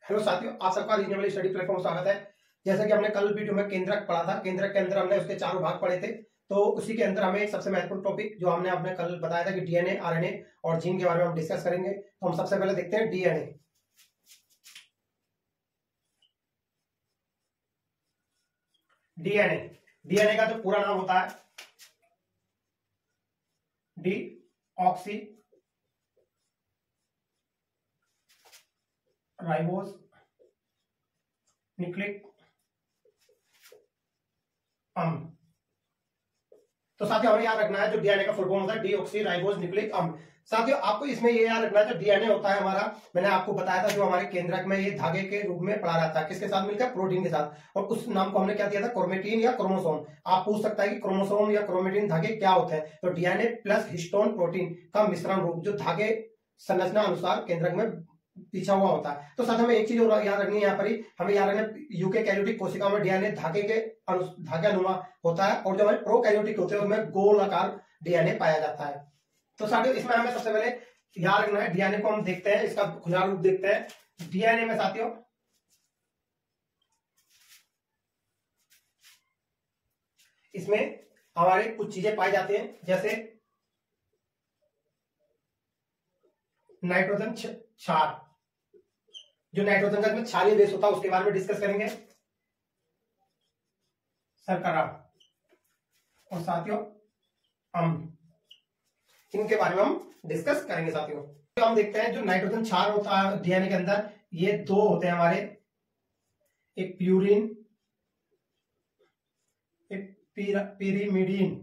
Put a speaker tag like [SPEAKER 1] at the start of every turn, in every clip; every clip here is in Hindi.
[SPEAKER 1] हेलो साथियों, आप सबका रीजनेबल स्टडी प्लेटफॉर्म स्वागत है। जैसा कि हमने कल वीडियो में केंद्रक पढ़ा था, केंद्रक के अंदर हमने उसके चारों भाग पढ़े थे। तो उसी के अंदर हमें एक सबसे महत्वपूर्ण टॉपिक जो हमने आपने कल बताया था कि डीएनए, आरएनए और जीन के बारे में हम डिस्कस करेंगे। तो हम सबसे पहले देखते हैं डीएनए। डीएनए डीएनए का जो पूरा नाम होता है डीऑक्सी राइबोज न्यूक्लिक अम्ल। तो साथियों हमें याद रखना है जो डीएनए का फुल फॉर्म होता है डीऑक्सी राइबोज न्यूक्लिक अम्ल। साथियों आपको इसमें ये याद रखना है जो डीएनए होता है हमारा, मैंने आपको बताया था जो हमारे केंद्रक में ये धागे के रूप में पड़ा रहता है, किसके साथ मिलकर, प्रोटीन के साथ। और उस नाम को हमने क्या दिया था, क्रोमेटिन या क्रोमोसोम। आप पूछ सकता है कि क्रोमोसोम या क्रोमेटिन धागे क्या होते हैं। तो डीएनए प्लस हिस्टोन प्रोटीन का मिश्रण रूप जो धागे संरचना अनुसार केंद्रक में पीछा हुआ होता है। तो साथ हमें एक चीज और याद रखनी है, यहाँ पर ही हमें याद रखना यूकेरियोटिक कोशिकाओं में डीएनए धागानुमा होता है और जो हमारे प्रोकैरियोटिक होते हैं उनमें गोलाकार डीएनए पाया जाता है। तो साथियों इसमें हमें सबसे पहले याद रखना है, डीएनए को हम देखते हैं, इसका खुला रूप देखते हैं। डीएनए में साथियों इसमें हमारे कुछ चीजें पाई जाती हैं, जैसे नाइट्रोजन क्षार, जो नाइट्रोजन का इसमें क्षारीय बेस होता है उसके बारे में डिस्कस करेंगे। शर्करा और साथियों अम्ल, इनके बारे में हम डिस्कस करेंगे। साथियों तो हम देखते हैं जो नाइट्रोजन क्षार होता है डीएनए के अंदर, ये दो होते हैं हमारे, एक प्यूरिन एक पिरिमिडीन।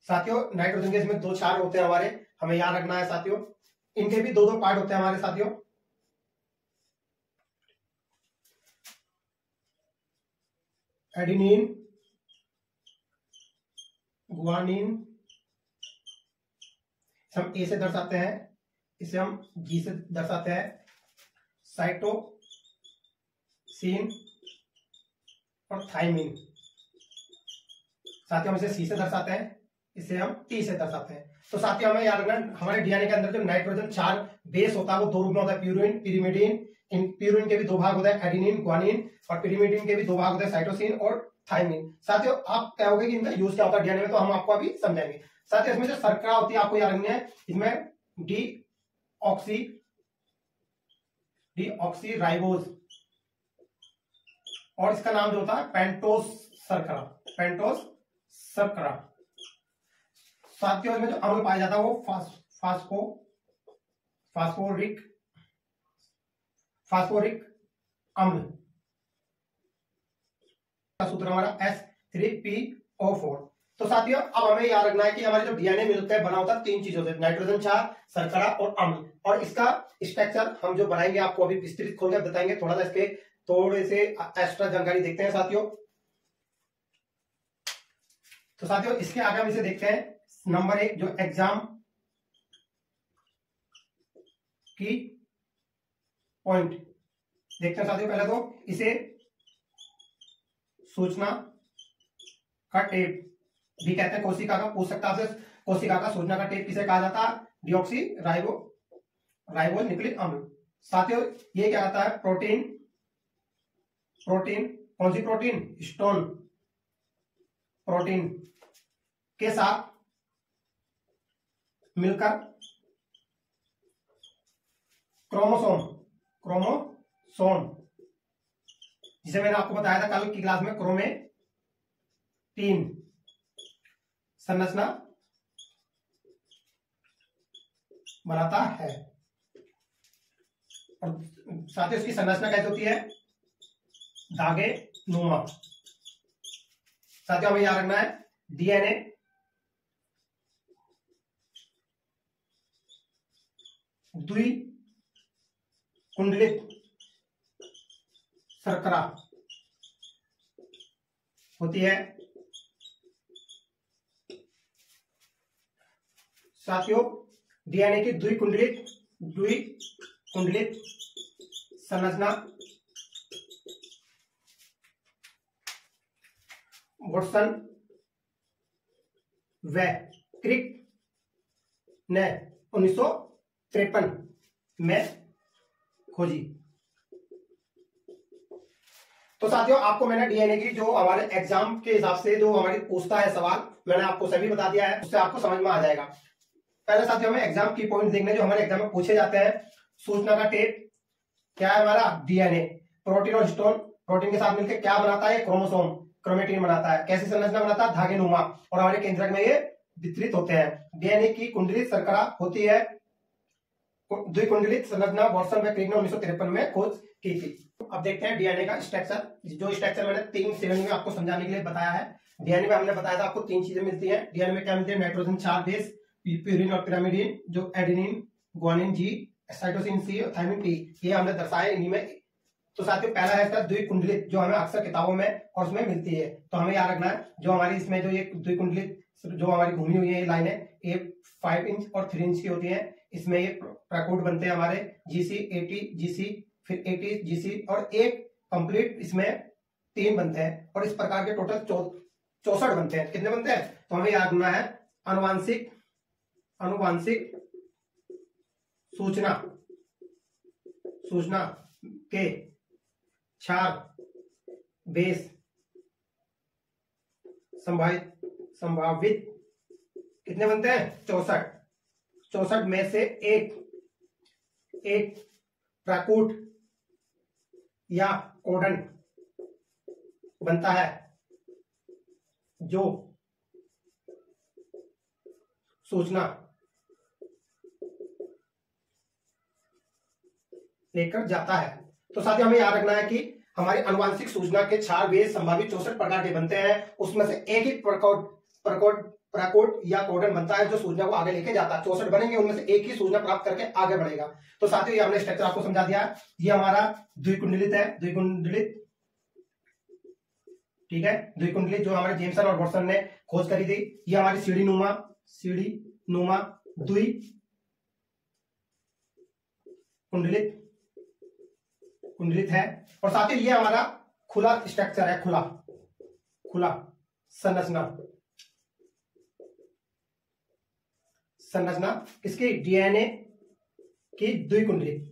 [SPEAKER 1] साथियों नाइट्रोजन के इसमें दो क्षार होते हैं हमारे, हमें याद रखना है साथियों। इनके भी दो दो पार्ट होते हैं हमारे साथियों। एडिनिन गुआनिन हम ए से दर्शाते हैं, इसे हम जी से दर्शाते हैं। साइटोसिन और थाइमिन, साथियों हम इसे सी से दर्शाते हैं, इसे हम टी से दर्शाते हैं। तो साथियों हमें याद रखना हमारे डीएनए के अंदर जो नाइट्रोजन क्षार बेस होता है वो दो रूप में होता है, प्यूरिन पिरिमिडीन। इन प्यूरिन के भी दो भाग होते हैं, एडिनिन ग्वानिन, और पिरिमिडीन के भी दो भाग होते हैं, साइटोसिन और थाइमिन। साथियों आप कहोगे कि इनका यूज क्या होता है डीएनए में, तो हम आपको अभी समझाएंगे। साथियों इसमें जो शर्करा होती है आपको याद रखनी है, इसमें डीऑक्सी राइबोज और इसका नाम जो होता है पेंटोस शर्करा। साथियों इसमें जो अम्ल पाया जाता है वो फास्फोरिक अम्ल का सूत्र हमारा H3PO4। तो साथियों अब हमें याद रखना है कि हमारे जो डीएनए मिलकर बना होता है तीन चीजों से, नाइट्रोजन क्षार, शर्करा और अम्ल। और इसका स्ट्रक्चर हम जो बनाएंगे आपको अभी विस्तृत खोलकर बताएंगे। थोड़ा सा इसके थोड़े से एक्स्ट्रा जानकारी देखते हैं साथियों। तो साथियों इसके आगे हम इसे देखते हैं, नंबर 1 जो एग्जाम की पॉइंट देखते हैं साथियों। पहले तो इसे सूचना का टेप भी कहते हैं, कोशिका का, पूछ सकता है कोशिका का सूचना का टेप किसे कहा जाता है, डीऑक्सी राइबोज न्यूक्लिक अम्ल। साथियों ये क्या आता है, प्रोटीन कौन सी प्रोटीन, हिस्टोन प्रोटीन के साथ मिलकर क्रोमोसोम, जिसे मैंने आपको बताया था कल की क्लास में, क्रोमेटिन संरचना बनाता है। और साथ ही उसकी संरचना कैसे होती है, धागे नुमा। साथियों हमें याद रखना है डीएनए द्विकुंडलित शर्करा होती है। साथियों डीएनए की द्विकुंडलित संरचना वॉटसन व क्रिक ने 1953 में खोजी। तो साथियों आपको मैंने डीएनए की जो हमारे एग्जाम के हिसाब से जो हमारी पूछता है सवाल, मैंने आपको सभी बता दिया है, उससे आपको समझ में आ जाएगा। पहले साथियों हमें एग्जाम की पॉइंट देखने जो हमारे एग्जाम में पूछे जाते हैं। सूचना का टेप क्या है हमारा, डीएनए। प्रोटीन और हिस्टोन, प्रोटीन के साथ मिलकर क्या बनाता है, क्रोमोसोम, क्रोमेटिन बनाता है। कैसी संरचना बनाता है, धागे नुमा, और हमारे केंद्रक में ये वितरित होते हैं। डीएनए की कुंडलित शर्करा होती है। द्विकुंडलित संरचना वॉटसन व क्रिक ने 1953 में खोज की थी। अब देखते हैं डीएनए का स्ट्रक्चर। जो स्ट्रक्चर मैंने 3 श्रेणी में आपको समझाने के लिए बताया है। डीएनए में हमने बताया था आपको 3 चीजें मिलती हैं। डीएनए में क्या मिलती है, नाइट्रोजन 4 बेस, प्यूरिन और पिरामिडिन, जो एडेनिन, ग्वानिन जी, साइटोसिन सी और थायमिन टी, ये हमने दर्शाया इन्हीं में। तो साथियों पहला है इसका द्विकुंडलित, जो हमें अक्सर किताबों में और उसमें मिलती है। तो हमें याद रखना है जो हमारी इसमें जो ये द्विकुंडलित जो हमारी घूमी हुई है ये लाइनें, ये 5 इंच और 3 इंच की होती है। इसमें ये प्रकूट बनते हैं हमारे जीसी, एटी, जीसी, फिर एटी, जीसी, और एक कंप्लीट इसमें 3 बनते हैं। और इस प्रकार के टोटल 64 बनते हैं। कितने बनते हैं, तो हमें याद रखना है आनुवांशिक सूचना के 4 बेस संभावित कितने बनते हैं, 64 में से एक प्राकूट या कोडन बनता है, जो सूचना लेकर जाता है। तो साथियों हमें याद रखना है कि हमारी आनुवांशिक सूचना के 4 बेस संभावित 64 प्रकार के बनते हैं। उसमें से एक ही प्रकोट या कोडन बनता है जो सूचना को आगे लेके जाता है। 64 बनेंगे, उनमें से एक ही सूचना प्राप्त करके आगे बढ़ेगा। तो साथियों ये हमने स्ट्रक्चर आपको समझा दिया। ये हमारा द्विकुंडलित है, द्विकुंडलित, ठीक है। द्विकुंडलित जो हमारे जेमसन और वॉटसन ने खोज करी थी। ये हमारी सीढ़ी नुमा कुंडलित है। और साथ ही ये हमारा खुला स्ट्रक्चर है, खुला संरचना किसकी, डीएनए की द्विकुंडलित।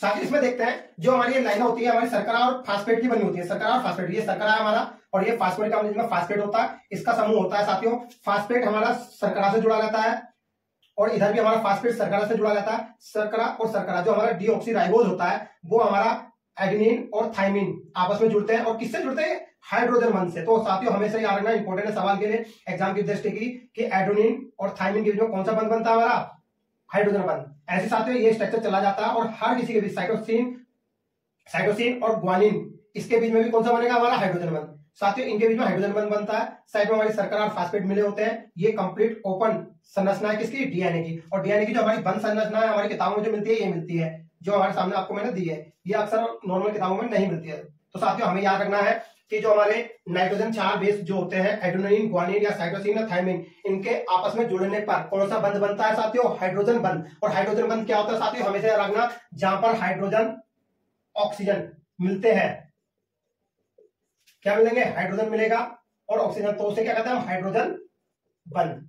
[SPEAKER 1] साथ ही इसमें देखते हैं जो हमारी ये लाइन होती है हमारी शर्करा और फास्फेट की बनी होती है। शर्करा और फास्फेट, ये शर्करा है हमारा और ये फास्फेट का में फास्फेट होता है, इसका समूह होता है। साथियों फास्फेट हमारा शर्करा से जुड़ा रहता है और इधर भी हमारा फास्फेट शर्करा से जुड़ा रहता है। शर्करा और शर्करा जो हमारा डीऑक्सीराइबोज होता है वो हमारा एडेनिन और थाइमिन आपस में जुड़ते हैं। और किससे जुड़ते हैं, हाइड्रोजन बंध से। तो साथियों हमेशा याद रखना इंपॉर्टेंट है सवाल के लिए एग्जाम की दृष्टि की कि एडेनिन और थाइमिन के बीच में कौन सा बंध बनता है, हमारा हाइड्रोजन बंध। ऐसे साथियों ये स्ट्रक्चर चला जाता है और हर किसी के बीच साइटोसिन और ग्वानिन, इसके बीच में भी कौन सा बनेगा, हमारा हाइड्रोजन बंध। साथियों इनके बीच में हाइड्रोजन बंध बनता है। साइड में हमारी शर्करा और फास्फेट मिले होते हैं। ये कंप्लीट ओपन संरचना है किसकी, डीएनए की। और डीएनए की जो हमारी बंध संरचना है हमारी किताबों में जो मिलती है ये मिलती है, जो हमारे सामने आपको मैंने दी है। ये अक्सर नॉर्मल किताबों में नहीं मिलती है। तो साथियों हमें याद रखना है कि जो हमारे नाइट्रोजन 4 बेस जो होते हैं एडेनिन, ग्वानिन या साइटोसिन या थाइमिन, इनके आपस में जुड़ने पर कौन सा बंध बनता है साथियों, हाइड्रोजन बंध। और हाइड्रोजन बंध क्या होता है साथियों, हमेशा याद रखना जहां पर हाइड्रोजन ऑक्सीजन मिलते हैं, क्या मिलेंगे, हाइड्रोजन मिलेगा और ऑक्सीजन, तो उसे क्या कहते हैं हम, हाइड्रोजन बंध।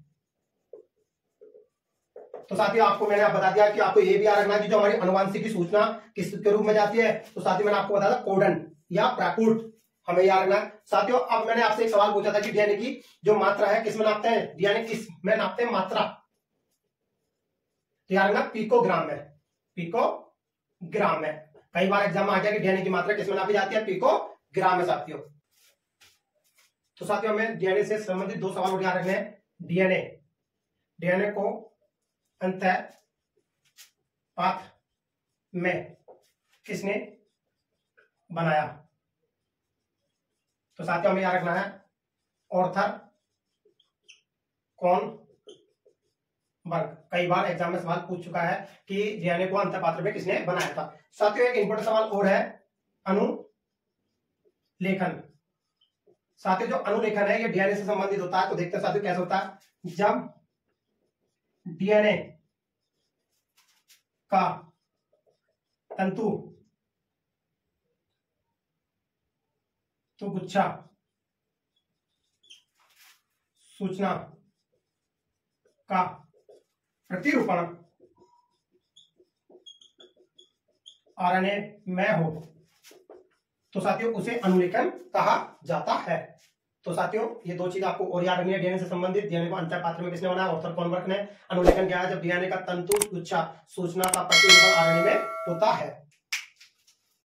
[SPEAKER 1] तो साथियों आपको मैंने बता दिया कि आपको ये भी याद रखना कि जो हमारी आनुवांशिक की सूचना किसके रूप में जाती है, तो साथियों मैंने आपको बताया कोडन या प्राकूट, हमें याद रखना है। साथियों अब मैंने आपसे एक सवाल पूछा था कि डीएनए की जो मात्रा है किस में नापते हैं, डीएनए किस में नापते हैं मात्रा, तो याद रखना पिकोग्राम में। कई बार एग्जाम में आ गया कि डीएनए की मात्रा किस में नापी जाती है, पिकोग्राम में साथियों। तो साथियों हमें डीएनए से संबंधित 2 सवाल और याद रखने हैं। डीएनए को अंतःपाथ में किसने बनाया, तो साथियों हमें याद रखना है ऑर्थर कॉनबर्ग। कई बार एग्जाम में सवाल पूछ चुका है कि डीएनए को अंतःपात्र में किसने बनाया था। साथियों एक इंपॉर्टेंट सवाल और है अनुलेखन। साथियों जो अनुलेखन है ये डीएनए से संबंधित होता है। तो देखते हैं साथियों कैसे होता है, जब डीएनए का तंतु तो गुच्छा सूचना का प्रतिरूपण आरएनए में हो तो साथियों उसे अनुलेखन कहा जाता है। तो साथियों ये दो चीज आपको और याद रखनी है डीएनए से संबंधित। डीएनए को अंतर पात्र में किसने बनाया? ऑर्थर कॉनबर्ग ने। अनुलेखन क्या है? जब डीएनए का तंतु गुच्छा सूचना का प्रतिरूपण आरएनए में होता है।